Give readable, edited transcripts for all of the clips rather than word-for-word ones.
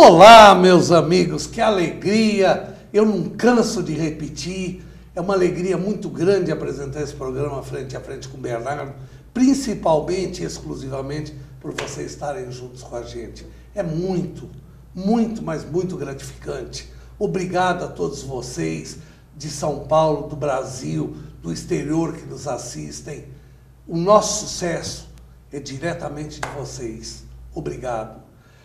Olá, meus amigos, que alegria! Eu não canso de repetir, é uma alegria muito grande apresentar esse programa frente a frente com o Bernardo, principalmente, exclusivamente, por vocês estarem juntos com a gente. É muito, mas muito gratificante. Obrigado a todos vocês de São Paulo, do Brasil, do exterior que nos assistem. O nosso sucesso é diretamente de vocês. Obrigado.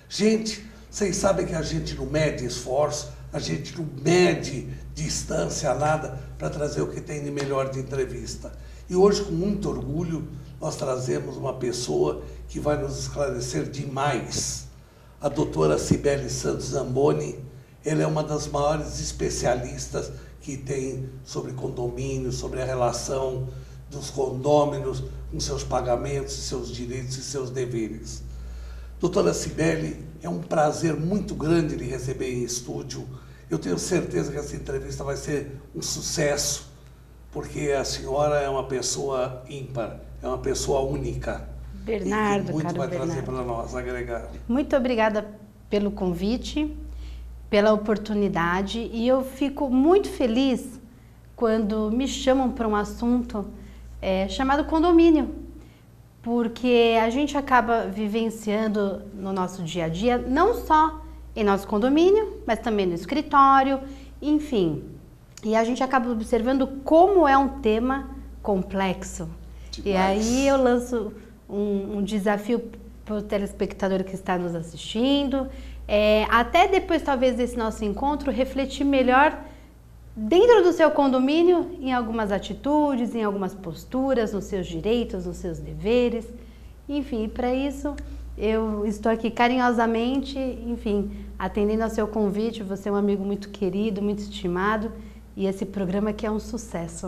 Gente, vocês sabem que a gente não mede esforço, a gente não mede distância, nada, para trazer o que tem de melhor de entrevista. E hoje, com muito orgulho, nós trazemos uma pessoa que vai nos esclarecer demais. A doutora Cibele Santos Zamboni. Ela é uma das maiores especialistas que tem sobre condomínios, sobre a relação dos condôminos com seus pagamentos, seus direitos e seus deveres. Doutora Cibele, é um prazer muito grande lhe receber em estúdio. Eu tenho certeza que essa entrevista vai ser um sucesso, porque a senhora é uma pessoa ímpar, é uma pessoa única. Bernardo, muito caro vai Bernardo, trazer para nós, agregar. muito obrigada pelo convite, pela oportunidade, e eu fico muito feliz quando me chamam para um assunto chamado condomínio. Porque a gente acaba vivenciando no nosso dia a dia, não só em nosso condomínio, mas também no escritório, enfim. E a gente acaba observando como é um tema complexo. Demais. E aí eu lanço um desafio para o telespectador que está nos assistindo, até depois talvez desse nosso encontro, refletir melhor dentro do seu condomínio, em algumas atitudes, em algumas posturas, nos seus direitos, nos seus deveres. Enfim, para isso eu estou aqui carinhosamente, enfim, atendendo ao seu convite. Você é um amigo muito querido, muito estimado, e esse programa aqui é um sucesso.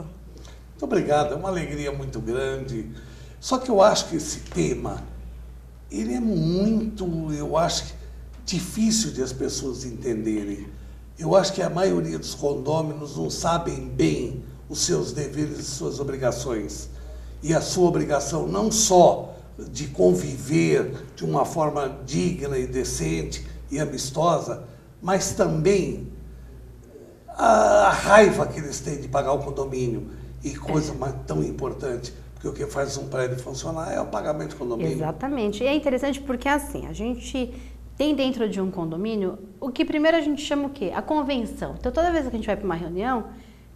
Muito obrigado, é uma alegria muito grande. Só que eu acho que esse tema, ele é muito, eu acho, difícil de as pessoas entenderem. Eu acho que a maioria dos condôminos não sabem bem os seus deveres e suas obrigações. E a sua obrigação não só de conviver de uma forma digna e decente e amistosa, mas também a raiva que eles têm de pagar o condomínio. E coisa tão importante, porque o que faz um prédio funcionar é o pagamento do condomínio. Exatamente. E é interessante porque assim, a gente tem dentro de um condomínio, o que primeiro a gente chama o quê? A convenção. Então, toda vez que a gente vai para uma reunião,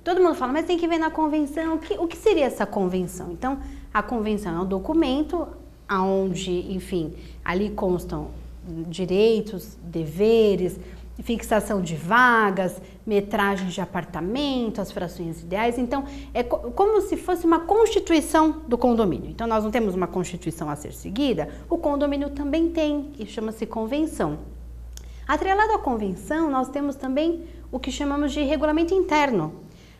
todo mundo fala, mas tem que ver na convenção. O que seria essa convenção? Então, a convenção é um documento onde, enfim, ali constam direitos, deveres, fixação de vagas, metragens de apartamento, as frações ideais. Então, é como se fosse uma constituição do condomínio. Então, nós não temos uma constituição a ser seguida, o condomínio também tem, e chama-se convenção. Atrelado à convenção, nós temos também o que chamamos de regulamento interno,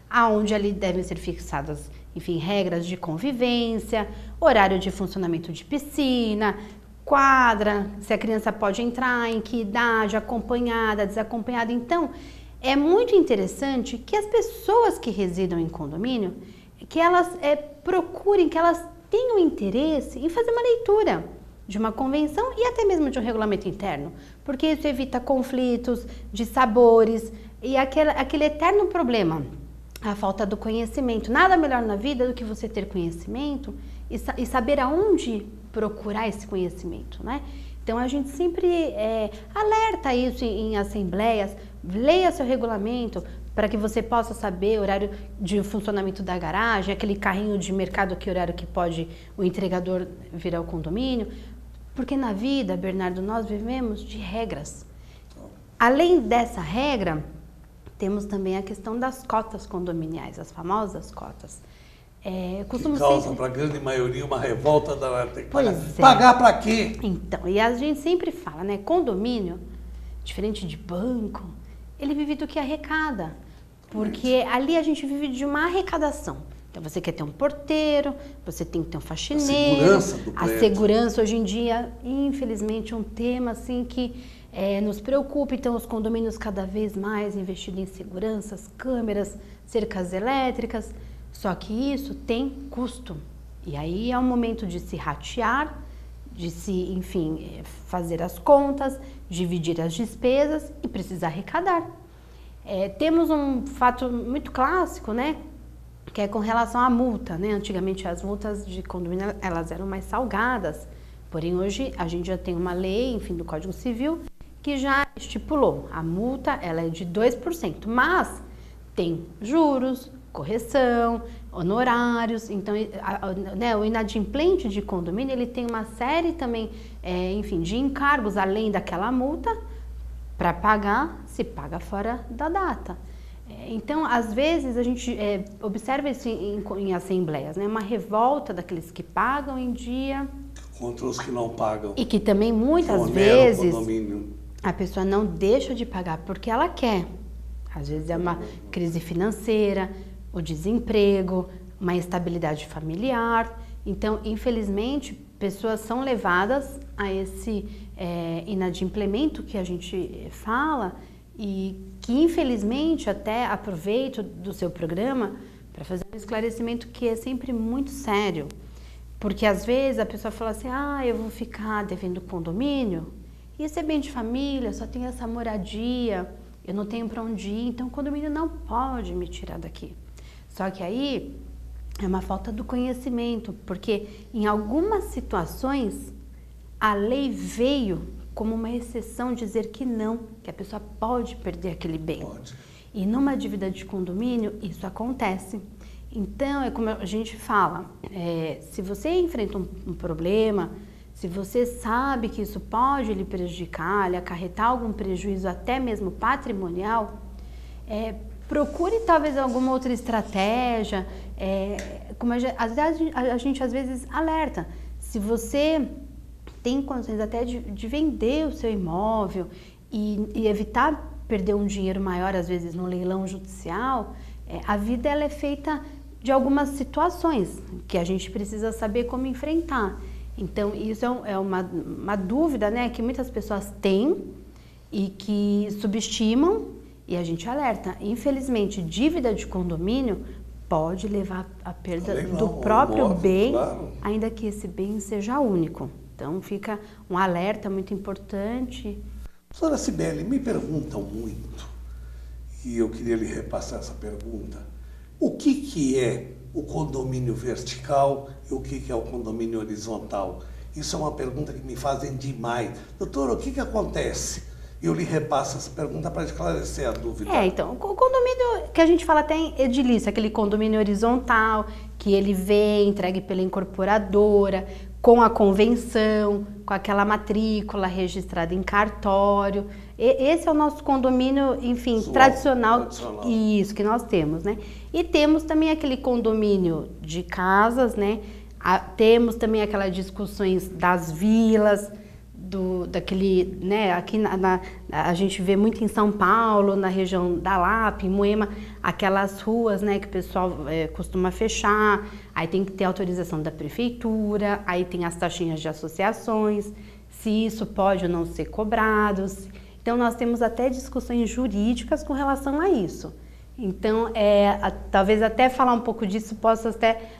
aonde ali devem ser fixadas, enfim, regras de convivência, horário de funcionamento de piscina, quadra, se a criança pode entrar, em que idade, acompanhada, desacompanhada. Então, é muito interessante que as pessoas que residam em condomínio, que elas procurem, que elas tenham interesse em fazer uma leitura de uma convenção e até mesmo de um regulamento interno, porque isso evita conflitos de sabores e aquele eterno problema, a falta do conhecimento. Nada melhor na vida do que você ter conhecimento e saber aonde procurar esse conhecimento, né? Então a gente sempre alerta isso em assembleias, leia seu regulamento para que você possa saber o horário de funcionamento da garagem, aquele carrinho de mercado, que horário que pode o entregador vir ao condomínio, porque na vida, Bernardo, nós vivemos de regras. Além dessa regra, temos também a questão das cotas condominiais, as famosas cotas. Que causa para a grande maioria uma revolta da tem que pagar. Pagar para quê? Então, e a gente sempre fala, né? Condomínio, diferente de banco, ele vive do que arrecada. Porque ali a gente vive de uma arrecadação. Então, você quer ter um porteiro, você tem que ter um faxineiro. A segurança do prédio. A segurança, hoje em dia, infelizmente, é um tema assim que nos preocupa. Então, os condomínios cada vez mais investindo em seguranças, câmeras, cercas elétricas. Só que isso tem custo. E aí é o momento de se ratear de se, enfim, fazer as contas, dividir as despesas e precisa arrecadar. Temos um fato muito clássico, né? Que é com relação à multa, né? Antigamente as multas de condomínio elas eram mais salgadas, porém hoje a gente já tem uma lei, enfim, do Código Civil que já estipulou a multa ela é de 2%, mas tem juros, correção, honorários, então né, o inadimplente de condomínio ele tem uma série também, enfim, de encargos além daquela multa para pagar, se paga fora da data. Então, às vezes, a gente observa isso em assembleias, né? Uma revolta daqueles que pagam em dia. Contra os que não pagam. E que também, muitas vezes, a pessoa não deixa de pagar porque ela quer. Às vezes é uma crise financeira, o desemprego, uma instabilidade familiar. Então, infelizmente, pessoas são levadas a esse inadimplemento que a gente fala e que, infelizmente, até aproveito do seu programa para fazer um esclarecimento que é sempre muito sério. Porque, às vezes, a pessoa fala assim, eu vou ficar devendo condomínio, isso é bem de família, só tenho essa moradia, eu não tenho para onde ir, então o condomínio não pode me tirar daqui. Só que aí é uma falta do conhecimento, porque em algumas situações a lei veio como uma exceção dizer que não, que a pessoa pode perder aquele bem. Pode. E numa dívida de condomínio isso acontece. Então é como a gente fala, se você enfrenta um problema, se você sabe que isso pode lhe prejudicar, lhe acarretar algum prejuízo até mesmo patrimonial, procure talvez alguma outra estratégia, como a gente às vezes alerta, se você tem condições até de vender o seu imóvel e evitar perder um dinheiro maior, às vezes no leilão judicial, a vida ela é feita de algumas situações que a gente precisa saber como enfrentar. Então isso é uma dúvida, né, que muitas pessoas têm e que subestimam e a gente alerta. Infelizmente, dívida de condomínio pode levar à perda do próprio bem, claro, ainda que esse bem seja único. Então fica um alerta muito importante. Professora Cibele, me perguntam muito, e eu queria lhe repassar essa pergunta. O que é o condomínio vertical e o que é o condomínio horizontal? Isso é uma pergunta que me fazem demais. Doutor, o que acontece? Eu lhe repasso essa pergunta para esclarecer a dúvida. Então, o condomínio que a gente fala até em edilício, aquele condomínio horizontal, que ele vem entregue pela incorporadora, com a convenção, com aquela matrícula registrada em cartório. Esse é o nosso condomínio, enfim, tradicional. Isso que nós temos, né? E temos também aquele condomínio de casas, né? Temos também aquelas discussões das vilas, daquele, né, aqui a gente vê muito em São Paulo, na região da Lapa, em Moema, aquelas ruas, né, que o pessoal costuma fechar, aí tem que ter autorização da prefeitura, aí tem as taxinhas de associações, se isso pode ou não ser cobrado. Então nós temos até discussões jurídicas com relação a isso. Então, talvez até falar um pouco disso possa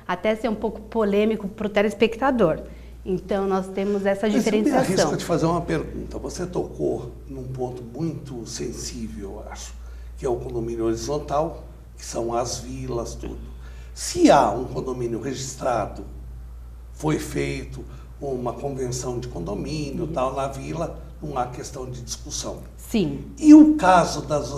até ser um pouco polêmico para o telespectador. Então, nós temos essa diferenciação. Eu me arrisco de fazer uma pergunta. Você tocou num ponto muito sensível, eu acho, que é o condomínio horizontal, que são as vilas, tudo. Se há um condomínio registrado, foi feito uma convenção de condomínio, tal, na vila, não há questão de discussão. Sim. E o caso das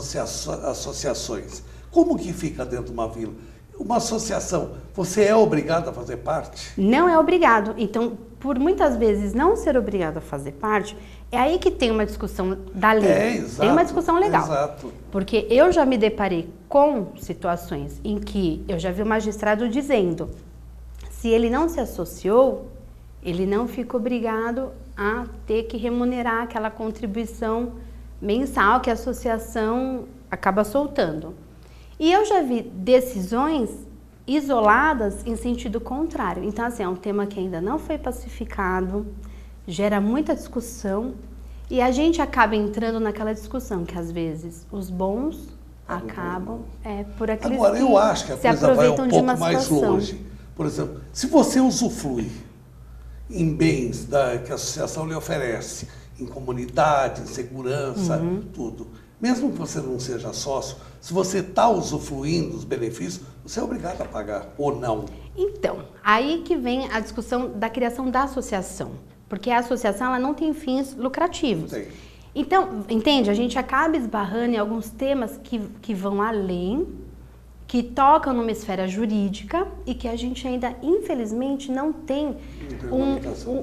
associações? Como que fica dentro de uma vila? Uma associação, você é obrigado a fazer parte? Não é obrigado. Então, por muitas vezes não ser obrigado a fazer parte, é aí que tem uma discussão da lei. Exato, tem uma discussão legal. Exato. Porque eu já me deparei com situações em que eu já vi o magistrado dizendo, se ele não se associou, ele não fica obrigado a ter que remunerar aquela contribuição mensal que a associação acaba soltando. E eu já vi decisões isoladas em sentido contrário. Então, assim, é um tema que ainda não foi pacificado, gera muita discussão e a gente acaba entrando naquela discussão que, às vezes, os bons acabam por aqueles Agora, eu acho que a se coisa vai um aproveitam de uma pouco mais situação. longe. Por exemplo, se você usufrui em bens que a associação lhe oferece, em comunidade, em segurança, tudo. Mesmo que você não seja sócio, se você está usufruindo dos benefícios, você é obrigado a pagar, ou não? Então, aí que vem a discussão da criação da associação, porque a associação ela não tem fins lucrativos. Tem. Então, entende? A gente acaba esbarrando em alguns temas que vão além, que tocam numa esfera jurídica e que a gente ainda, infelizmente, não tem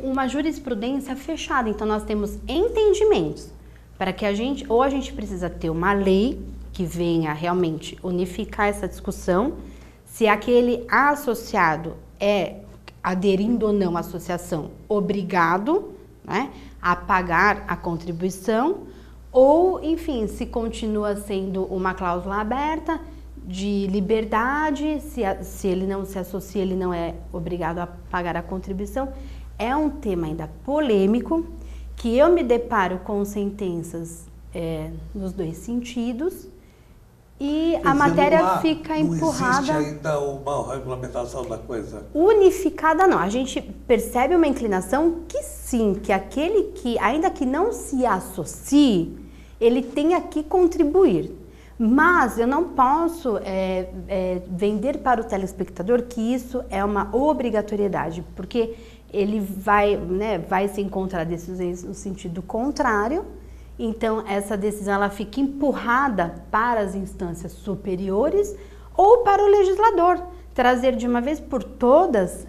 uma jurisprudência fechada. Então, nós temos entendimentos para que a gente precisa ter uma lei que venha realmente unificar essa discussão, se aquele associado é, aderindo ou não à associação, obrigado, né, a pagar a contribuição, ou, enfim, se continua sendo uma cláusula aberta de liberdade, se ele não se associa, ele não é obrigado a pagar a contribuição. É um tema ainda polêmico, que eu me deparo com sentenças nos dois sentidos, e a matéria fica empurrada. Não existe ainda uma regulamentação da coisa? Unificada não. A gente percebe uma inclinação que sim, que aquele que, ainda que não se associe, ele tenha que contribuir. Mas eu não posso vender para o telespectador que isso é uma obrigatoriedade, porque ele vai se encontrar decisões no sentido contrário. Então, essa decisão ela fica empurrada para as instâncias superiores ou para o legislador, trazer de uma vez por todas,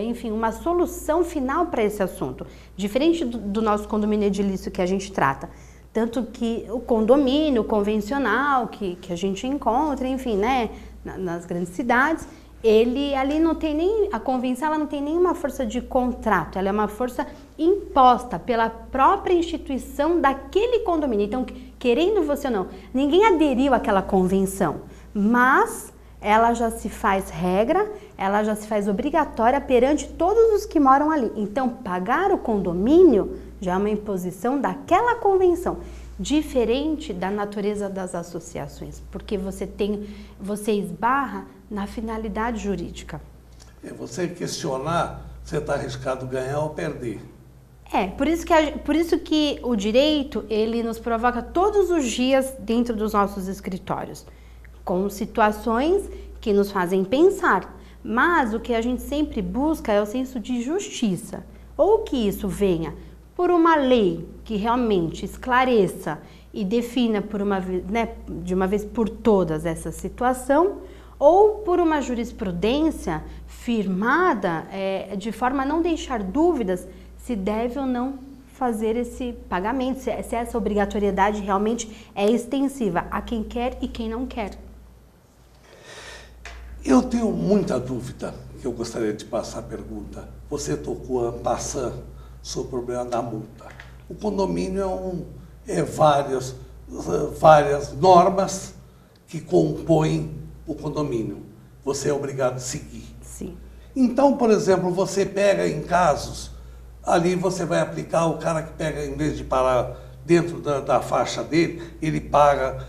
enfim, uma solução final para esse assunto. Diferente do nosso condomínio edilício que a gente trata. Tanto que o condomínio convencional que a gente encontra, enfim, né, nas grandes cidades, ele ali não tem nem, a convenção ela não tem nenhuma força de contrato, ela é uma força imposta pela própria instituição daquele condomínio. Então, querendo você ou não, ninguém aderiu àquela convenção, mas ela já se faz regra, ela já se faz obrigatória perante todos os que moram ali. Então, pagar o condomínio já é uma imposição daquela convenção, diferente da natureza das associações, porque você esbarra na finalidade jurídica. Você questionar, você está arriscado ganhar ou perder. Por isso que o direito, ele nos provoca todos os dias dentro dos nossos escritórios, com situações que nos fazem pensar. Mas o que a gente sempre busca é o senso de justiça, ou que isso venha por uma lei que realmente esclareça e defina de uma vez por todas essa situação, ou por uma jurisprudência firmada de forma a não deixar dúvidas se deve ou não fazer esse pagamento, se essa obrigatoriedade realmente é extensiva a quem quer e quem não quer. Eu tenho muita dúvida, que eu gostaria de passar a pergunta. Você tocou en passant sobre o problema da multa. O condomínio várias normas que compõem o condomínio. Você é obrigado a seguir. Sim. Então, por exemplo, você pega em casos, ali você vai aplicar o cara que pega, em vez de parar dentro da faixa dele, ele paga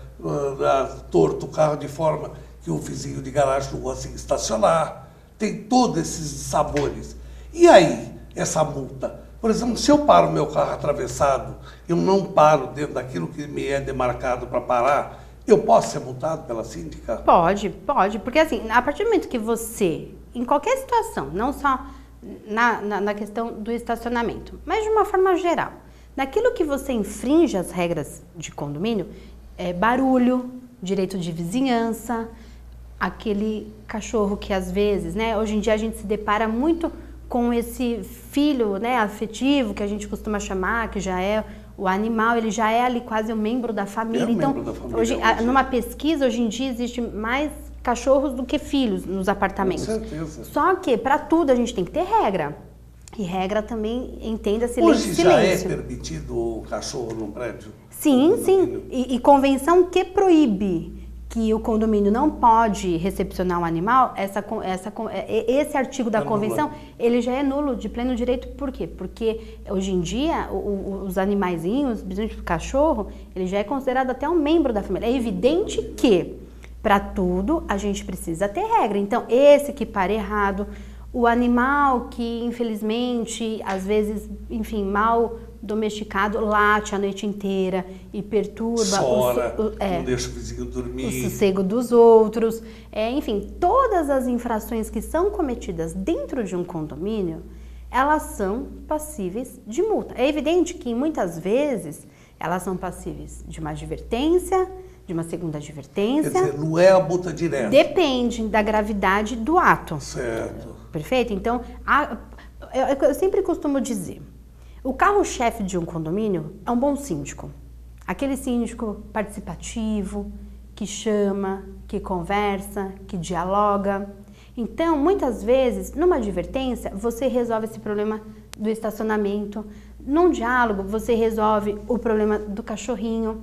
torto o carro de forma que o vizinho de garagem não consiga estacionar. Tem todos esses sabores. E aí, essa multa? Por exemplo, se eu paro o meu carro atravessado, eu não paro dentro daquilo que me é demarcado para parar, eu posso ser multado pela síndica? Pode, porque assim, a partir do momento que você, em qualquer situação, não só na questão do estacionamento, mas de uma forma geral, naquilo que você infringe as regras de condomínio, barulho, direito de vizinhança, aquele cachorro que às vezes, né, hoje em dia a gente se depara muito com esse filho, né, afetivo que a gente costuma chamar, que já é o animal, ele já é ali quase um membro da família. Então, membro da família, hoje, numa pesquisa, hoje em dia existe mais cachorros do que filhos nos apartamentos. Com certeza. Só que para tudo a gente tem que ter regra. E regra também entenda-se lei de silêncio. Hoje já é permitido o cachorro num prédio? Sim, sim. E convenção que proíbe que o condomínio não pode recepcionar um animal, esse artigo da convenção, ele já é nulo de pleno direito. Por quê? Porque hoje em dia, os animaizinhos, principalmente o cachorro, ele já é considerado até um membro da família. É evidente que, para tudo, a gente precisa ter regra. Então, esse que para errado, o animal que, infelizmente, às vezes, enfim, mal domesticado, late a noite inteira e perturba não deixa o vizinho dormir, o sossego dos outros. Enfim, todas as infrações que são cometidas dentro de um condomínio, elas são passíveis de multa. É evidente que, muitas vezes, elas são passíveis de uma advertência, de uma segunda advertência. Quer dizer, não é a multa direta. Depende da gravidade do ato. Certo. Perfeito? Então, eu sempre costumo dizer, o carro-chefe de um condomínio é um bom síndico. Aquele síndico participativo, que chama, que conversa, que dialoga. Então, muitas vezes, numa advertência, você resolve esse problema do estacionamento. Num diálogo, você resolve o problema do cachorrinho.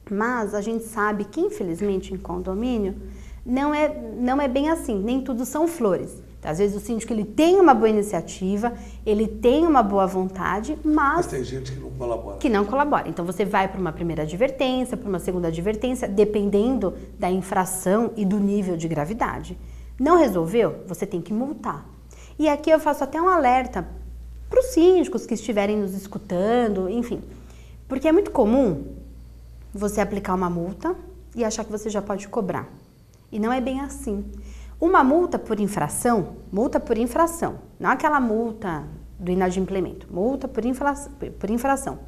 Mas a gente sabe que, infelizmente, em condomínio, não é bem assim. Nem tudo são flores. Às vezes o síndico ele tem uma boa iniciativa, ele tem uma boa vontade, mas tem gente que não colabora. Que não colabora. Então você vai para uma primeira advertência, para uma segunda advertência, dependendo da infração e do nível de gravidade. Não resolveu? Você tem que multar. E aqui eu faço até um alerta para os síndicos que estiverem nos escutando, enfim. Porque é muito comum você aplicar uma multa e achar que você já pode cobrar. E não é bem assim. Uma multa por infração, não aquela multa do inadimplemento, multa por infração,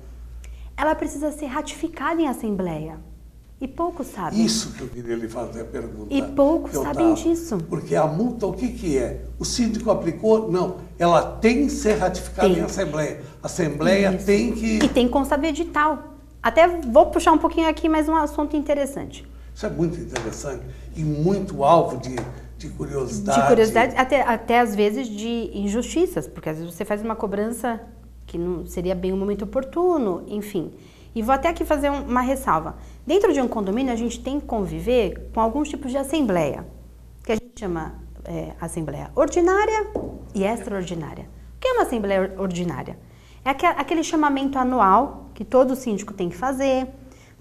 ela precisa ser ratificada em assembleia. E poucos sabem. Isso que eu queria lhe fazer a pergunta. E poucos sabem disso. Porque a multa, o que é? O síndico aplicou? Não. Ela tem que ser ratificada em assembleia. A assembleia tem que... E tem que constar do edital. Até vou puxar um pouquinho aqui mais um assunto interessante. Isso é muito interessante e muito alvo de curiosidade. De curiosidade, até às vezes de injustiças, porque às vezes você faz uma cobrança que não seria bem o momento oportuno, enfim. E vou até aqui fazer uma ressalva. Dentro de um condomínio, a gente tem que conviver com alguns tipos de assembleia, que a gente chama assembleia ordinária e extraordinária. O que é uma assembleia ordinária? É aquele chamamento anual que todo síndico tem que fazer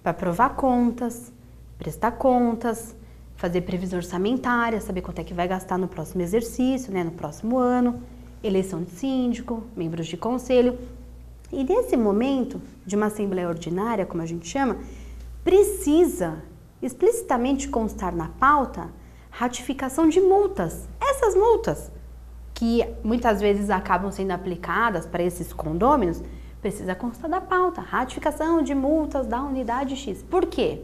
para aprovar contas, prestar contas, fazer previsão orçamentária, saber quanto é que vai gastar no próximo exercício, né, no próximo ano, eleição de síndico, membros de conselho. E nesse momento de uma assembleia ordinária, como a gente chama, precisa explicitamente constar na pauta ratificação de multas. Essas multas, que muitas vezes acabam sendo aplicadas para esses condôminos, precisa constar da pauta, ratificação de multas da unidade X. Por quê?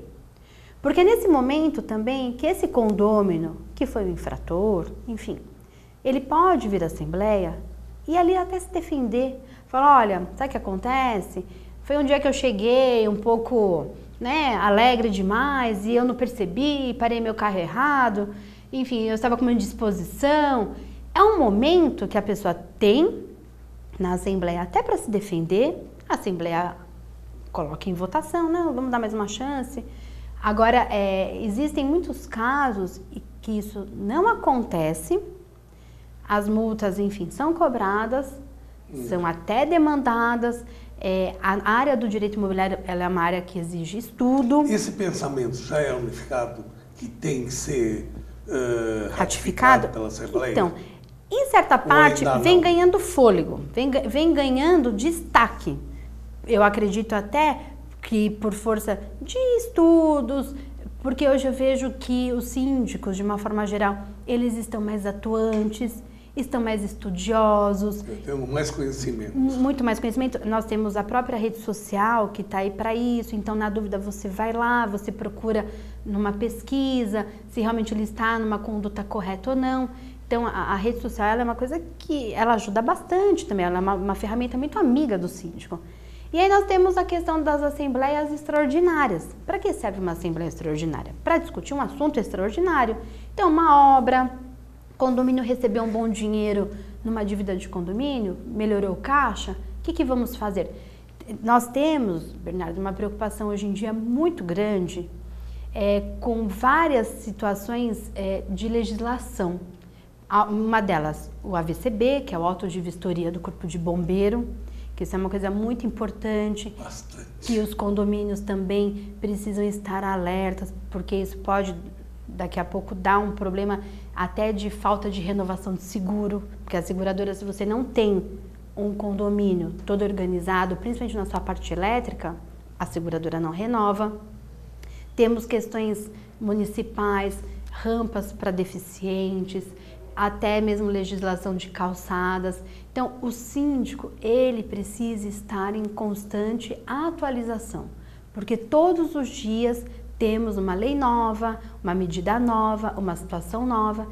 Porque nesse momento também que esse condômino, que foi o infrator, enfim, ele pode vir à assembleia e ali até se defender. Falar, olha, sabe o que acontece? Foi um dia que eu cheguei um pouco, né, alegre demais e eu não percebi, parei meu carro errado, enfim, eu estava com uma indisposição. É um momento que a pessoa tem na assembleia até para se defender, a assembleia coloca em votação, não, vamos dar mais uma chance. Agora, existem muitos casos que isso não acontece, as multas, enfim, são cobradas, são até demandadas, a área do direito imobiliário ela é uma área que exige estudo. Esse pensamento já é unificado, que tem que ser ratificado pela Assembleia? Então, em certa parte, vem ganhando fôlego, vem ganhando destaque. Eu acredito até que por força de estudos, porque hoje eu vejo que os síndicos, de uma forma geral, eles estão mais atuantes, estão mais estudiosos. Tendo mais conhecimento. Muito mais conhecimento. Nós temos a própria rede social que está aí para isso, então na dúvida você vai lá, você procura numa pesquisa se realmente ele está numa conduta correta ou não. Então a rede social ela é uma coisa que ela ajuda bastante também, ela é uma ferramenta muito amiga do síndico. E aí nós temos a questão das assembleias extraordinárias. Para que serve uma assembleia extraordinária? Para discutir um assunto extraordinário. Então, uma obra, condomínio recebeu um bom dinheiro numa dívida de condomínio, melhorou o caixa, o que vamos fazer? Nós temos, Bernardo, uma preocupação hoje em dia muito grande com várias situações de legislação. Uma delas, o AVCB, que é o auto de vistoria do Corpo de Bombeiro, que isso é uma coisa muito importante, bastante. Que os condomínios também precisam estar alertas, porque isso pode, daqui a pouco, dar um problema até de falta de renovação de seguro, porque a seguradora, se você não tem um condomínio todo organizado, principalmente na sua parte elétrica, a seguradora não renova. Temos questões municipais, rampas para deficientes, até mesmo legislação de calçadas. Então, o síndico, ele precisa estar em constante atualização, porque todos os dias temos uma lei nova, uma medida nova, uma situação nova.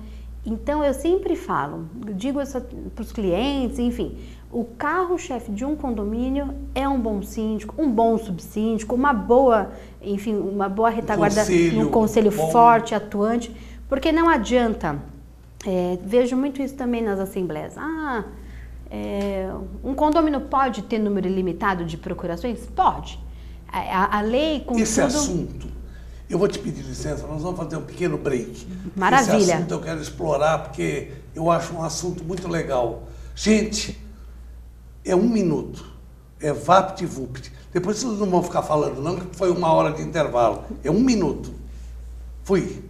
Então, eu sempre falo, digo isso para os clientes, enfim, o carro-chefe de um condomínio é um bom síndico, um bom subsíndico, uma boa, enfim, uma boa retaguarda, um conselho forte, atuante, porque não adianta, vejo muito isso também nas assembleias, um condomínio pode ter número ilimitado de procurações? Pode. A lei, contudo... Esse assunto, eu vou te pedir licença, nós vamos fazer um pequeno break. Maravilha. Esse assunto eu quero explorar porque eu acho um assunto muito legal. Gente, é 1 minuto, é vapt-vupt. Depois vocês não vão ficar falando não, que foi 1 hora de intervalo. É 1 minuto. Fui.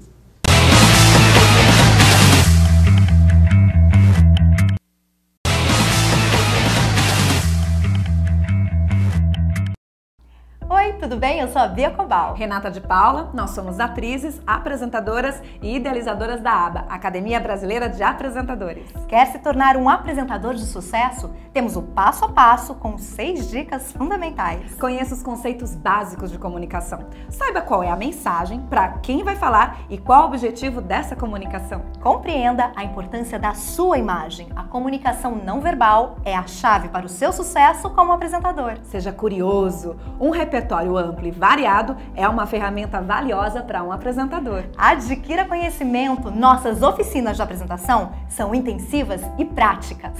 Oi, tudo bem? Eu sou a Bia Cobal. Renata de Paula, nós somos atrizes, apresentadoras e idealizadoras da ABA, Academia Brasileira de Apresentadores. Quer se tornar um apresentador de sucesso? Temos o passo a passo com 6 dicas fundamentais. Conheça os conceitos básicos de comunicação. Saiba qual é a mensagem, para quem vai falar e qual o objetivo dessa comunicação. Compreenda a importância da sua imagem. A comunicação não verbal é a chave para o seu sucesso como apresentador. Seja curioso. Um repertório amplo e variado é uma ferramenta valiosa para um apresentador. Adquira conhecimento. Nossas oficinas de apresentação são intensivas e práticas.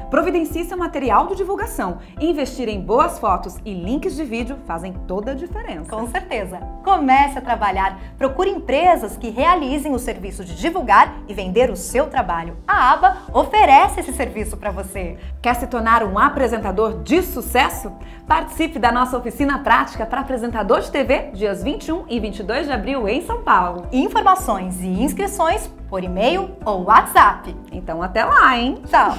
Providencie seu material de divulgação. Investir em boas fotos e links de vídeo fazem toda a diferença. Com certeza. Comece a trabalhar. Procure empresas que realizem o serviço de divulgar e vender o seu trabalho. A ABA oferece esse serviço para você. Quer se tornar um apresentador de sucesso? Participe da nossa oficina prática para apresentador de TV, dias 21 e 22 de abril em São Paulo. Informações e inscrições por e-mail ou WhatsApp. Então até lá, hein? Tchau!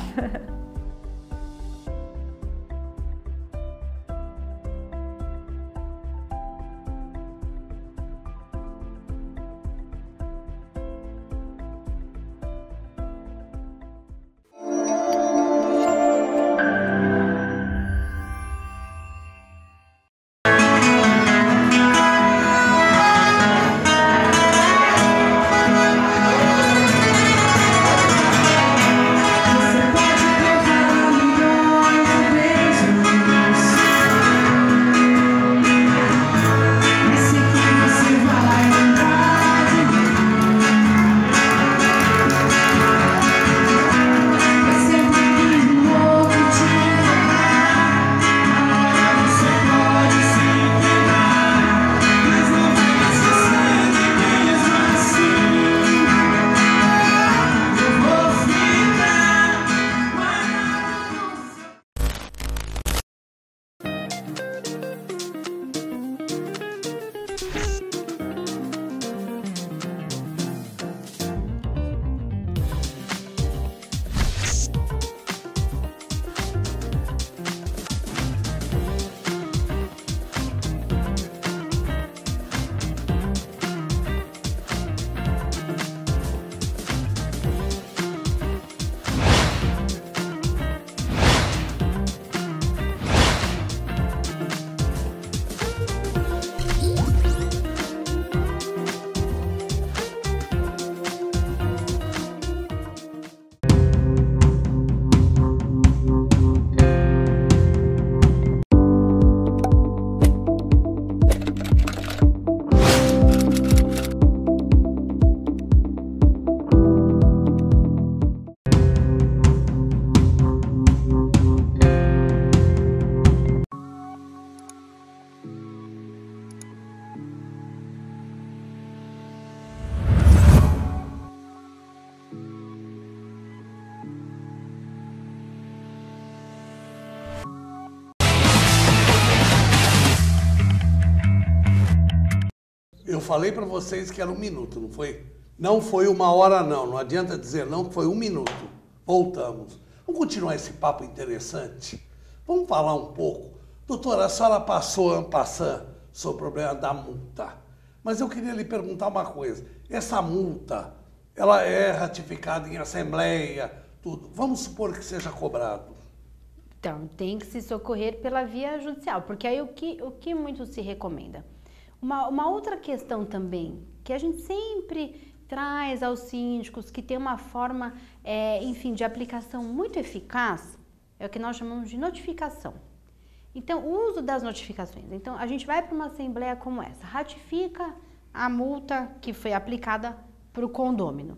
Eu falei para vocês que era 1 minuto, não foi? Não foi 1 hora, não. Não adianta dizer não, que foi 1 minuto. Voltamos. Vamos continuar esse papo interessante? Vamos falar um pouco. Doutora, a senhora passou en passant sobre o problema da multa. Mas eu queria lhe perguntar uma coisa. Essa multa, ela é ratificada em assembleia, tudo. Vamos supor que seja cobrado. Então, tem que se socorrer pela via judicial, porque aí o que muito se recomenda? Uma outra questão também, que a gente sempre traz aos síndicos, que tem uma forma, enfim, de aplicação muito eficaz, é o que nós chamamos de notificação. Então, o uso das notificações. Então, a gente vai para uma assembleia como essa, ratifica a multa que foi aplicada para o condômino.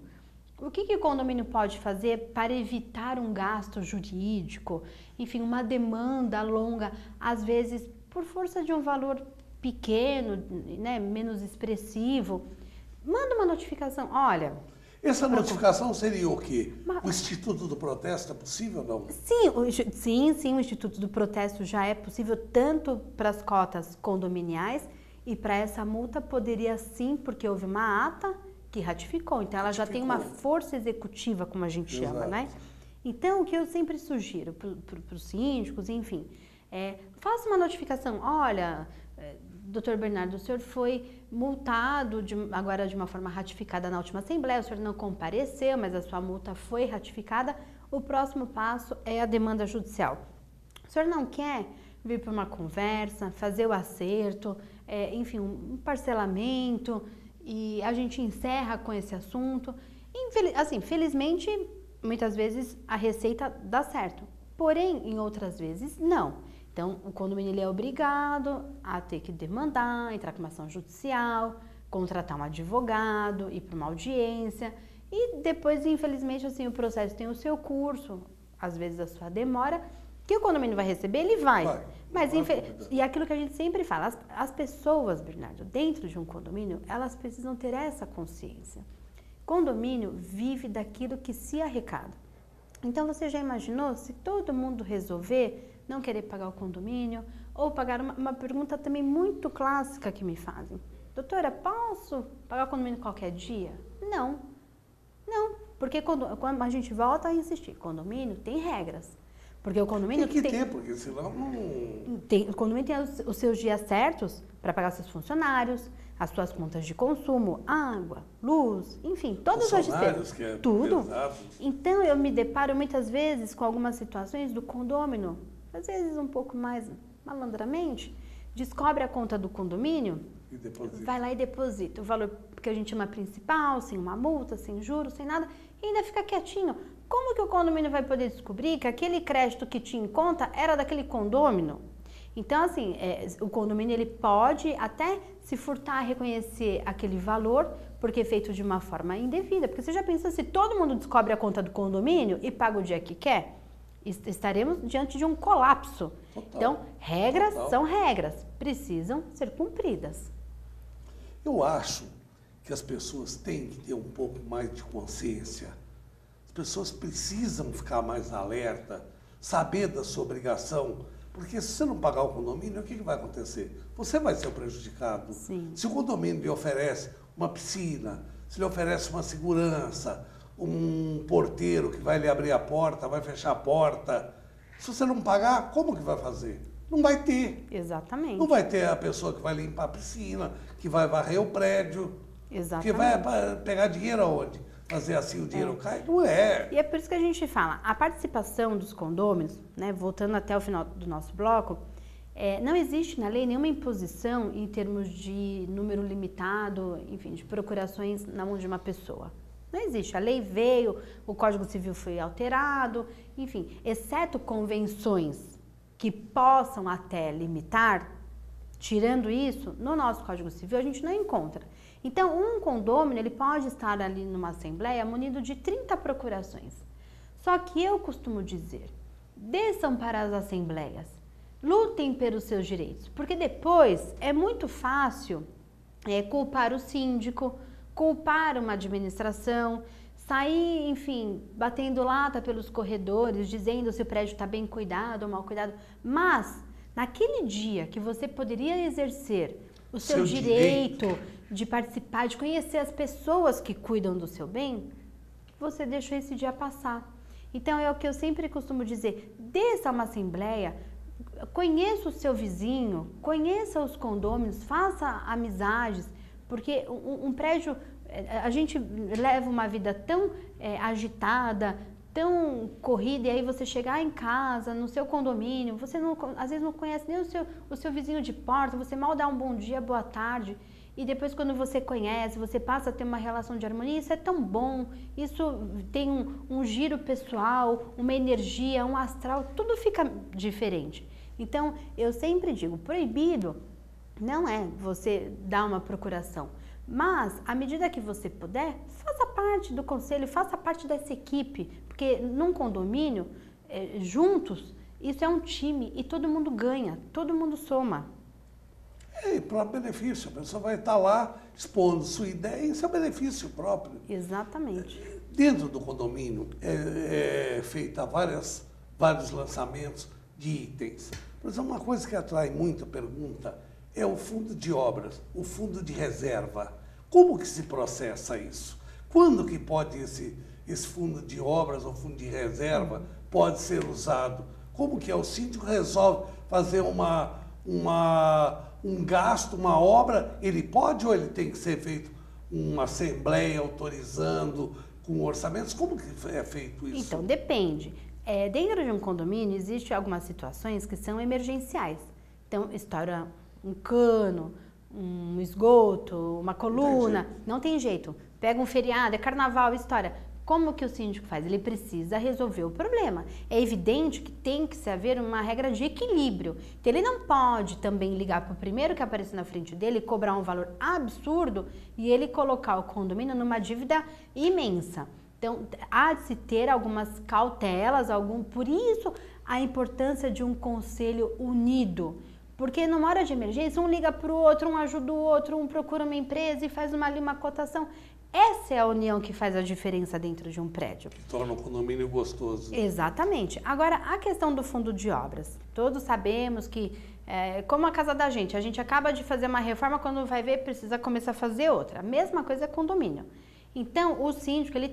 O que o condomínio pode fazer para evitar um gasto jurídico, enfim, uma demanda longa, às vezes por força de um valor pequeno, né, menos expressivo? Manda uma notificação, olha... Essa notificação seria o quê? O Instituto do Protesto é possível ou não? Sim, o Instituto do Protesto já é possível tanto para as cotas condominiais e para essa multa poderia sim, porque houve uma ata que ratificou. Então ela já tem uma força executiva, como a gente chama, né? Então o que eu sempre sugiro para os síndicos, enfim, faça uma notificação, olha... Doutor Bernardo, o senhor foi multado agora de uma forma ratificada na última assembleia, o senhor não compareceu, mas a sua multa foi ratificada, o próximo passo é a demanda judicial. O senhor não quer vir para uma conversa, fazer o acerto, enfim, um parcelamento, e a gente encerra com esse assunto? Felizmente, muitas vezes a receita dá certo, porém, em outras vezes, não. Então, o condomínio ele é obrigado a ter que demandar, entrar com uma ação judicial, contratar um advogado, ir para uma audiência e depois, infelizmente, assim, o processo tem o seu curso, às vezes a sua demora, que o condomínio vai receber, ele vai. Mas, e aquilo que a gente sempre fala, as pessoas, Bernardo, dentro de um condomínio, elas precisam ter essa consciência. Condomínio vive daquilo que se arrecada. Então, você já imaginou se todo mundo resolver não querer pagar o condomínio, ou pagar uma pergunta também muito clássica que me fazem. Doutora, posso pagar o condomínio qualquer dia? Não, porque quando a gente volta a insistir, condomínio tem regras. Porque o condomínio tem que ter, porque senão não... O condomínio tem os seus dias certos para pagar seus funcionários, as suas contas de consumo, água, luz, enfim, todas as despesas. Tudo. Pesado. Então, eu me deparo muitas vezes com algumas situações do condômino, às vezes um pouco mais malandramente, descobre a conta do condomínio, vai lá e deposita o valor que a gente chama principal, sem uma multa, sem juros, sem nada, e ainda fica quietinho. Como que o condomínio vai poder descobrir que aquele crédito que tinha em conta era daquele condômino? Então, assim, o condomínio ele pode até se furtar a reconhecer aquele valor, porque é feito de uma forma indevida. Porque você já pensou, se todo mundo descobre a conta do condomínio e paga o dia que quer? Estaremos diante de um colapso. Total. Então, regras são regras, precisam ser cumpridas. Eu acho que as pessoas têm que ter um pouco mais de consciência. As pessoas precisam ficar mais alerta, saber da sua obrigação, porque se você não pagar o condomínio, o que vai acontecer? Você vai ser o prejudicado. Sim. Se o condomínio lhe oferece uma piscina, se lhe oferece uma segurança, um porteiro que vai lhe abrir a porta, vai fechar a porta, se você não pagar, como que vai fazer? Não vai ter. Exatamente. Não vai ter a pessoa que vai limpar a piscina, que vai varrer o prédio, exatamente, que vai pegar dinheiro aonde? Fazer assim o dinheiro cai? Não é. E é por isso que a gente fala, a participação dos condôminos, né, voltando até o final do nosso bloco, não existe na lei nenhuma imposição em termos de número limitado, enfim, de procurações na mão de uma pessoa. Não existe. A lei veio, o Código Civil foi alterado, enfim, exceto convenções que possam até limitar, tirando isso, no nosso Código Civil a gente não encontra. Então, um condômino, ele pode estar ali numa assembleia munido de 30 procurações. Só que eu costumo dizer, desçam para as assembleias, lutem pelos seus direitos, porque depois é muito fácil culpar o síndico, culpar uma administração, sair, enfim, batendo lata pelos corredores, dizendo se o prédio está bem cuidado ou mal cuidado. Mas, naquele dia que você poderia exercer o seu direito de participar, de conhecer as pessoas que cuidam do seu bem, você deixou esse dia passar. Então é o que eu sempre costumo dizer, desça uma assembleia, conheça o seu vizinho, conheça os condôminos, faça amizades, porque um prédio, a gente leva uma vida tão agitada, tão corrida, e aí você chegar em casa, no seu condomínio, você não, às vezes não conhece nem o seu vizinho de porta, você mal dá um bom dia, boa tarde, e depois quando você conhece, você passa a ter uma relação de harmonia, isso é tão bom, isso tem um giro pessoal, uma energia, um astral, tudo fica diferente. Então, eu sempre digo, proibido não é você dar uma procuração, mas à medida que você puder, faça parte do conselho, faça parte dessa equipe, porque num condomínio, juntos, isso é um time e todo mundo ganha, todo mundo soma. E para benefício, a pessoa vai estar lá expondo sua ideia e seu benefício próprio. Exatamente. Dentro do condomínio é feita vários lançamentos de itens. Mas uma coisa que atrai muita pergunta é o fundo de obras, o fundo de reserva. Como que se processa isso? Quando que pode esse fundo de obras ou fundo de reserva pode ser usado? Como que o síndico resolve fazer um gasto, uma obra, ele pode ou ele tem que ser feito uma assembleia autorizando com orçamentos? Como que é feito isso? Então, depende. Dentro de um condomínio, existem algumas situações que são emergenciais. Então, estoura um cano, um esgoto, uma coluna, não tem jeito. Pega um feriado, é carnaval, estoura. Como que o síndico faz? Ele precisa resolver o problema. É evidente que tem que haver uma regra de equilíbrio. Então, ele não pode também ligar para o primeiro que aparecer na frente dele, cobrar um valor absurdo e ele colocar o condomínio numa dívida imensa. Então, há de se ter algumas cautelas, por isso a importância de um conselho unido. Porque numa hora de emergência, um liga para o outro, um ajuda o outro, um procura uma empresa e faz uma cotação. Essa é a união que faz a diferença dentro de um prédio. Que torna o condomínio gostoso. Exatamente. Agora, a questão do fundo de obras. Todos sabemos que, como a casa da gente, a gente acaba de fazer uma reforma, quando vai ver, precisa começar a fazer outra. A mesma coisa é condomínio. Então, o síndico, ele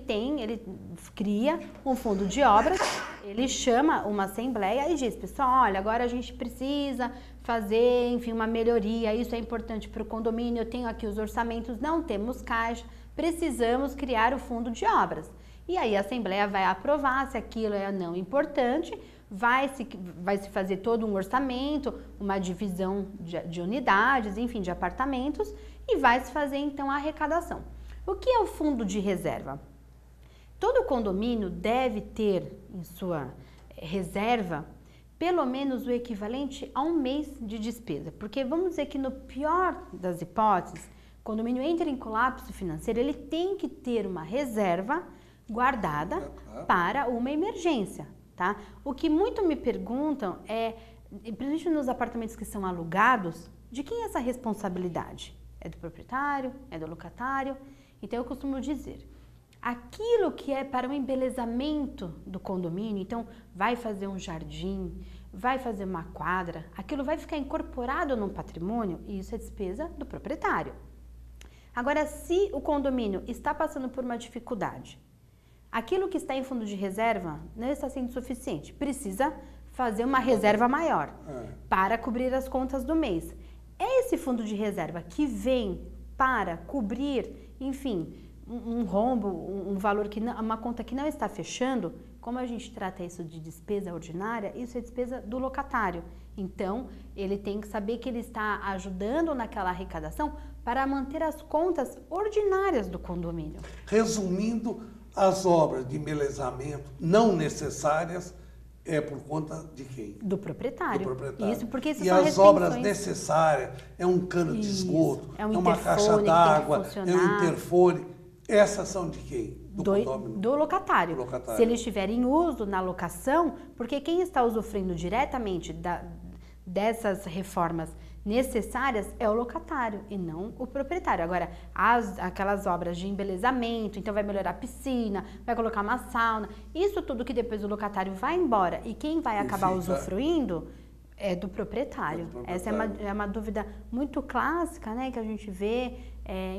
cria um fundo de obras, ele chama uma assembleia e diz, pessoal, olha, agora a gente precisa fazer, enfim, uma melhoria, isso é importante para o condomínio, eu tenho aqui os orçamentos, não temos caixa, precisamos criar o fundo de obras. E aí a assembleia vai aprovar se aquilo é não importante, vai se fazer todo um orçamento, uma divisão de unidades, enfim, de apartamentos, e vai se fazer então a arrecadação. O que é o fundo de reserva? Todo condomínio deve ter em sua reserva pelo menos o equivalente a um mês de despesa, porque vamos dizer que no pior das hipóteses, o condomínio entra em colapso financeiro, ele tem que ter uma reserva guardada para uma emergência, tá? O que muito me perguntam principalmente nos apartamentos que são alugados, de quem é essa responsabilidade? É do proprietário? É do locatário? Então eu costumo dizer, aquilo que é para o embelezamento do condomínio, então vai fazer um jardim, vai fazer uma quadra, aquilo vai ficar incorporado no patrimônio e isso é despesa do proprietário. Agora, se o condomínio está passando por uma dificuldade, aquilo que está em fundo de reserva não está sendo suficiente, precisa fazer uma reserva maior para cobrir as contas do mês. É esse fundo de reserva que vem para cobrir, enfim, um rombo, um valor uma conta que não está fechando, como a gente trata isso de despesa ordinária, isso é despesa do locatário. Então, ele tem que saber que ele está ajudando naquela arrecadação para manter as contas ordinárias do condomínio. Resumindo, as obras de embelezamento não necessárias é por conta de quem? Do proprietário. Do proprietário. Isso, porque isso e são as restrições. obras necessárias, é um cano de esgoto, é uma caixa d'água, é um interfone. Essas são de quem? Do locatário. Se ele estiver em uso na locação, porque quem está usufruindo diretamente dessas reformas necessárias é o locatário e não o proprietário. Agora, aquelas obras de embelezamento, então vai melhorar a piscina, vai colocar uma sauna, isso tudo que depois o locatário vai embora e quem vai acabar usufruindo É do proprietário. É do proprietário. Essa é uma dúvida muito clássica, né, que a gente vê,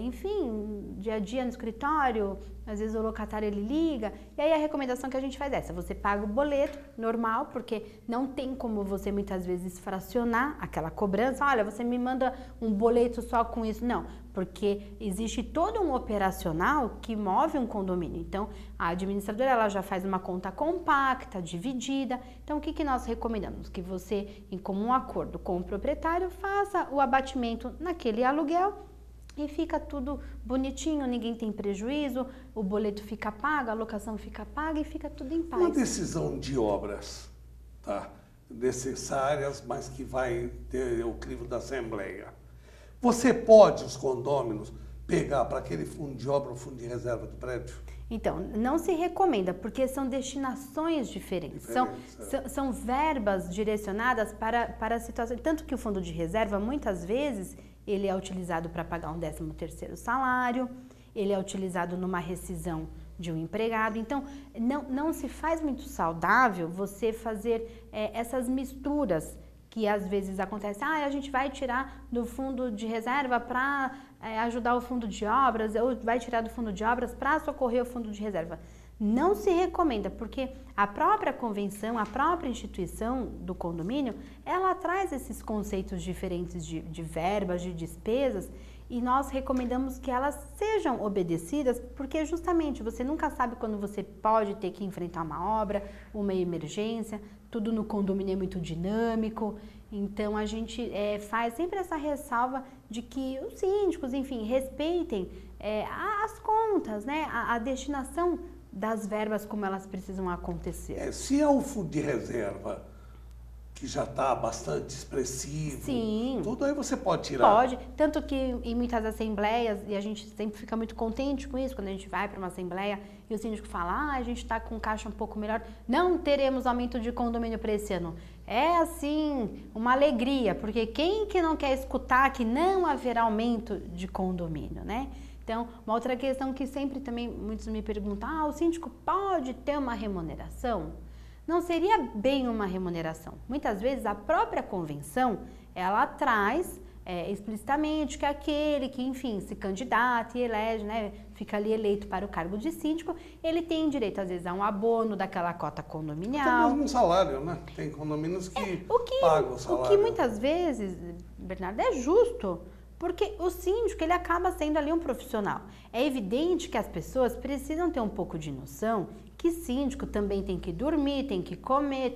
enfim, dia a dia no escritório, às vezes o locatário ele liga, e aí a recomendação que a gente faz é essa: você paga o boleto normal, porque não tem como você muitas vezes fracionar aquela cobrança. Olha, você me manda um boleto só com isso. Não, porque existe todo um operacional que move um condomínio. Então, a administradora ela já faz uma conta compacta, dividida. Então, o que nós recomendamos? Que você, em comum acordo com o proprietário, faça o abatimento naquele aluguel e fica tudo bonitinho, ninguém tem prejuízo, o boleto fica pago, a locação fica paga e fica tudo em paz. Uma decisão de obras, tá, necessárias, mas que vai ter o crivo da Assembleia. Você pode, os condôminos, pegar para aquele fundo de obra o fundo de reserva do prédio? Então, não se recomenda, porque são destinações diferentes. São verbas direcionadas para situações. Tanto que o fundo de reserva, muitas vezes, ele é utilizado para pagar um 13º salário, ele é utilizado numa rescisão de um empregado. Então, não se faz muito saudável você fazer essas misturas que às vezes acontece. A gente vai tirar do fundo de reserva para ajudar o fundo de obras, ou vai tirar do fundo de obras para socorrer o fundo de reserva. Não se recomenda, porque a própria convenção, a própria instituição do condomínio, ela traz esses conceitos diferentes de verbas, de despesas, e nós recomendamos que elas sejam obedecidas, porque justamente você nunca sabe quando você pode ter que enfrentar uma obra, uma emergência, tudo no condomínio é muito dinâmico. Então a gente faz sempre essa ressalva de que os síndicos, enfim, respeitem as contas, né? A destinação das verbas como elas precisam acontecer. Se é um fundo de reserva que já está bastante expressivo, sim, tudo aí você pode tirar. Pode, tanto que em muitas assembleias, e a gente sempre fica muito contente com isso, quando a gente vai para uma assembleia e o síndico fala, a gente está com caixa um pouco melhor, não teremos aumento de condomínio para esse ano. É assim, uma alegria, porque quem que não quer escutar que não haverá aumento de condomínio, né? Então, uma outra questão que sempre também muitos me perguntam, o síndico pode ter uma remuneração? Não seria bem uma remuneração. Muitas vezes a própria convenção, ela traz explicitamente que aquele que, enfim, se candidata e elege, né, fica ali eleito para o cargo de síndico, ele tem direito, às vezes, a um abono daquela cota condominial. Tem um salário, né? Tem condomínios que pagam o salário. O que muitas vezes, Bernardo, é justo, porque o síndico, ele acaba sendo ali um profissional. É evidente que as pessoas precisam ter um pouco de noção que síndico também tem que dormir, tem que comer,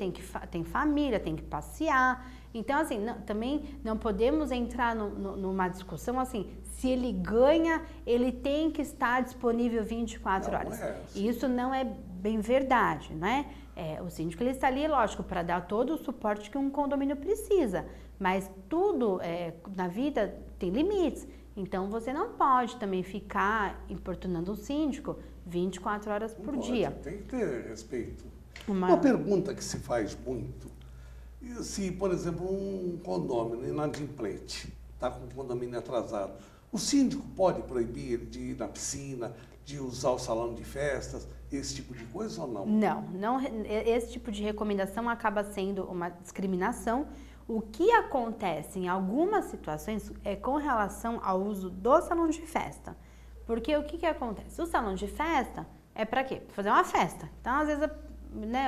tem família, tem que passear. Então, assim, também não podemos entrar numa discussão assim, se ele ganha, ele tem que estar disponível 24 horas. Assim. Isso não é bem verdade, né? O síndico, ele está ali, lógico, para dar todo o suporte que um condomínio precisa, mas tudo na vida tem limites. Então, você não pode também ficar importunando o síndico 24 horas por dia. Tem que ter respeito. Uma pergunta que se faz muito, se, por exemplo, um condomínio inadimplente está com o condomínio atrasado, o síndico pode proibir ele de ir na piscina, de usar o salão de festas, esse tipo de coisa ou não? Não, esse tipo de recomendação acaba sendo uma discriminação. O que acontece em algumas situações é com relação ao uso do salão de festa. Porque o que acontece? O salão de festa é para quê? Para fazer uma festa. Então, às vezes,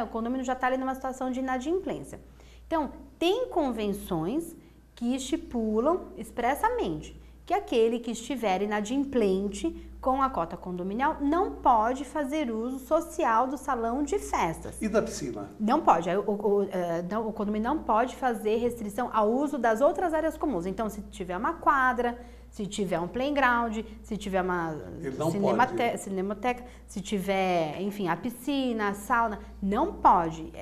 o condomínio já está ali numa situação de inadimplência. Então, tem convenções que estipulam expressamente que aquele que estiver inadimplente com a cota condominial não pode fazer uso social do salão de festas. E da piscina? Não pode. O condomínio não pode fazer restrição ao uso das outras áreas comuns. Então, se tiver uma quadra, se tiver um playground, se tiver uma cinemateca, se tiver, enfim, a piscina, a sauna, não pode.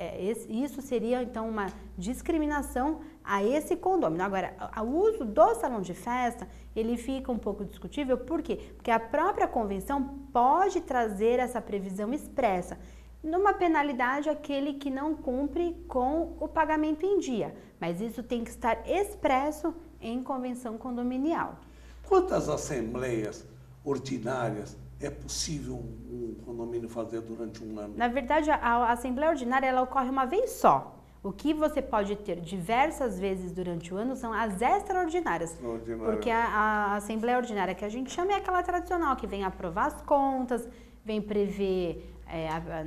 Isso seria, então, uma discriminação a esse condomínio. Agora, o uso do salão de festa, ele fica um pouco discutível. Por quê? Porque a própria convenção pode trazer essa previsão expressa. Numa penalidade, aquele que não cumpre com o pagamento em dia. Mas isso tem que estar expresso em convenção condominial. Quantas assembleias ordinárias é possível um condomínio fazer durante um ano? Na verdade, a assembleia ordinária ela ocorre uma vez só. O que você pode ter diversas vezes durante o ano são as extraordinárias. Porque a Assembleia Ordinária que a gente chama é aquela tradicional, que vem aprovar as contas, vem prever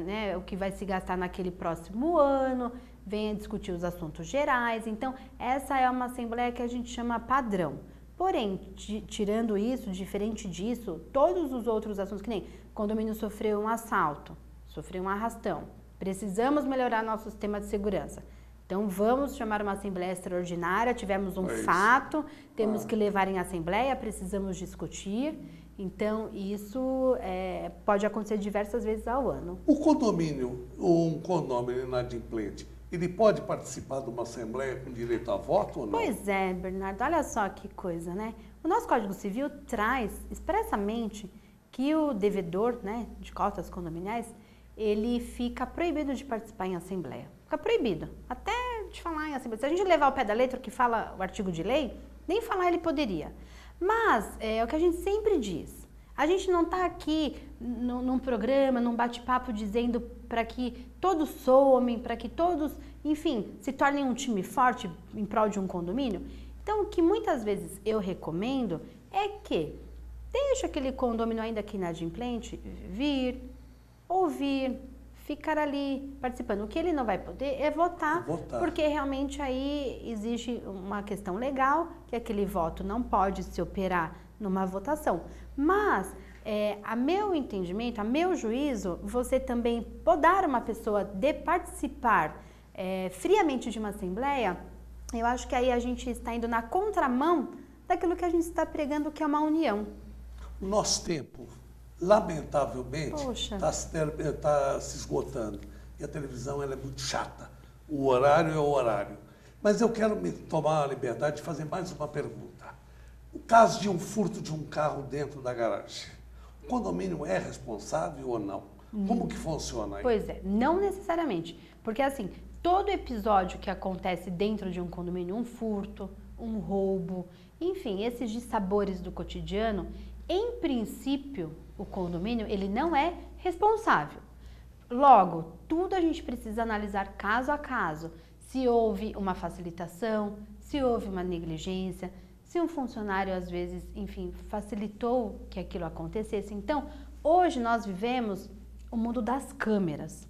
né, o que vai se gastar naquele próximo ano, vem discutir os assuntos gerais. Então, essa é uma Assembleia que a gente chama padrão. Porém, tirando isso, diferente disso, todos os outros assuntos, que nem condomínio sofreu um assalto, sofreu um arrastão, precisamos melhorar nosso sistema de segurança. Então, vamos chamar uma Assembleia Extraordinária, tivemos um fato, temos que levar em Assembleia, precisamos discutir. Então, isso pode acontecer diversas vezes ao ano. O condomínio, ou um condomínio inadimplente, ele pode participar de uma Assembleia com direito a voto ou não? Pois é, Bernardo, olha só que coisa, né? O nosso Código Civil traz expressamente que o devedor, né, de cotas condominiais, ele fica proibido de participar em Assembleia. Fica proibido, até de falar em Assembleia. Se a gente levar ao pé da letra o que fala o artigo de lei, nem falar ele poderia. Mas é o que a gente sempre diz. A gente não está aqui num programa, num bate-papo dizendo para que todos somem, para que todos, enfim, se tornem um time forte em prol de um condomínio. Então, o que muitas vezes eu recomendo é que deixe aquele condomínio ainda que inadimplente vir, ouvir, ficar ali participando. O que ele não vai poder é votar, porque realmente aí existe uma questão legal, que aquele voto não pode se operar numa votação. Mas, a meu entendimento, a meu juízo, você também podar uma pessoa de participar friamente de uma Assembleia, eu acho que aí a gente está indo na contramão daquilo que a gente está pregando, que é uma união. O nosso tempo, lamentavelmente, está se esgotando. E a televisão ela é muito chata. O horário é o horário. Mas eu quero me tomar a liberdade de fazer mais uma pergunta. O caso de um furto de um carro dentro da garagem, o condomínio é responsável ou não? Como que funciona aí? Pois é, não necessariamente. Porque assim, todo episódio que acontece dentro de um condomínio, um furto, um roubo, enfim, esses dissabores do cotidiano, em princípio, o condomínio ele não é responsável. Logo, tudo a gente precisa analisar caso a caso. Se houve uma facilitação, se houve uma negligência, se um funcionário, às vezes, enfim, facilitou que aquilo acontecesse. Então, hoje nós vivemos o mundo das câmeras.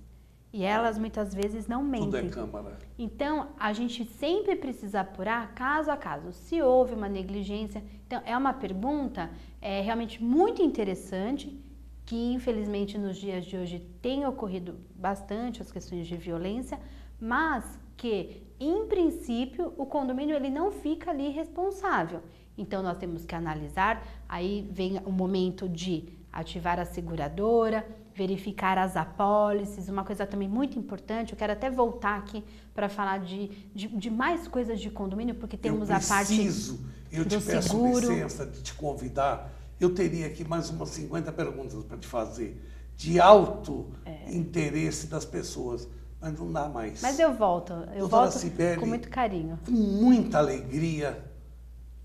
E elas, muitas vezes, não mentem. Tudo é câmara. Então, a gente sempre precisa apurar caso a caso, se houve uma negligência. Então, é uma pergunta realmente muito interessante, que, infelizmente, nos dias de hoje tem ocorrido bastante as questões de violência, mas que, em princípio, o condomínio ele não fica ali responsável. Então, nós temos que analisar, aí vem o momento de ativar a seguradora, verificar as apólices, uma coisa também muito importante, eu quero até voltar aqui para falar de mais coisas de condomínio, porque temos a parte do seguro. Eu te peço licença de te convidar, eu teria aqui mais umas 50 perguntas para te fazer, de alto interesse das pessoas, mas não dá mais. Mas eu volto Cibele, com muito carinho. Com muita alegria,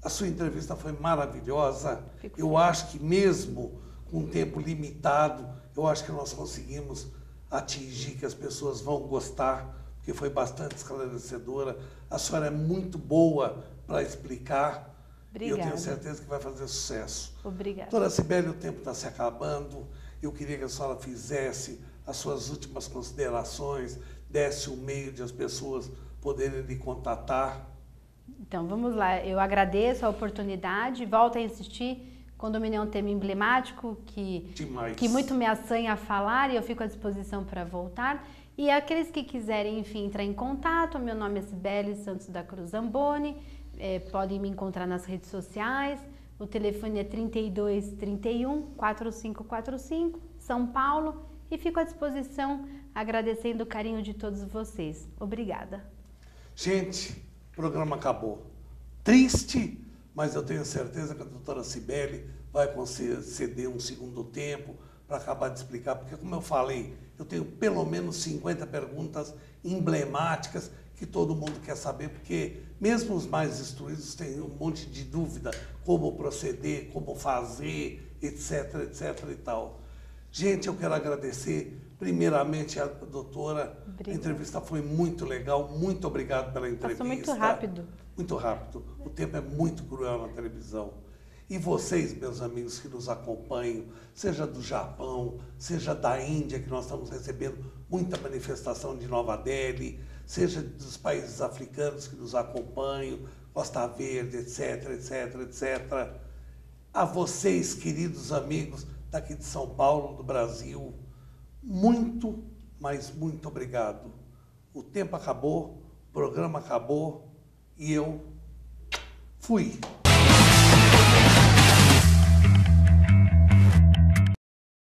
a sua entrevista foi maravilhosa, eu acho que mesmo com um tempo limitado, eu acho que nós conseguimos atingir que as pessoas vão gostar, porque foi bastante esclarecedora. A senhora é muito boa para explicar. Obrigada. E eu tenho certeza que vai fazer sucesso. Obrigada. Doutora Cibele, o tempo está se acabando. Eu queria que a senhora fizesse as suas últimas considerações, desse um meio de as pessoas poderem lhe contatar. Então, vamos lá. Eu agradeço a oportunidade, volto a insistir. Condomínio é um tema emblemático que muito me assanha a falar e eu fico à disposição para voltar. E aqueles que quiserem, enfim, entrar em contato, meu nome é Cibele Santos da Cruz Zamboni, podem me encontrar nas redes sociais, o telefone é 3231 4545, São Paulo, e fico à disposição agradecendo o carinho de todos vocês. Obrigada. Gente, o programa acabou. Triste, mas eu tenho certeza que a doutora Cibele vai conceder um segundo tempo para acabar de explicar, porque, como eu falei, eu tenho pelo menos 50 perguntas emblemáticas que todo mundo quer saber, porque mesmo os mais instruídos têm um monte de dúvida, como proceder, como fazer, etc, etc e tal. Gente, eu quero agradecer Primeiramente, a doutora, Obrigada. A entrevista foi muito legal, muito obrigado pela entrevista. Passou muito rápido. Muito rápido. O tempo é muito cruel na televisão. E vocês, meus amigos que nos acompanham, seja do Japão, seja da Índia, que nós estamos recebendo muita manifestação de Nova Delhi, seja dos países africanos que nos acompanham, Costa Verde, etc, etc, etc. A vocês, queridos amigos daqui de São Paulo, do Brasil, muito, mas muito obrigado. O tempo acabou, o programa acabou e eu fui.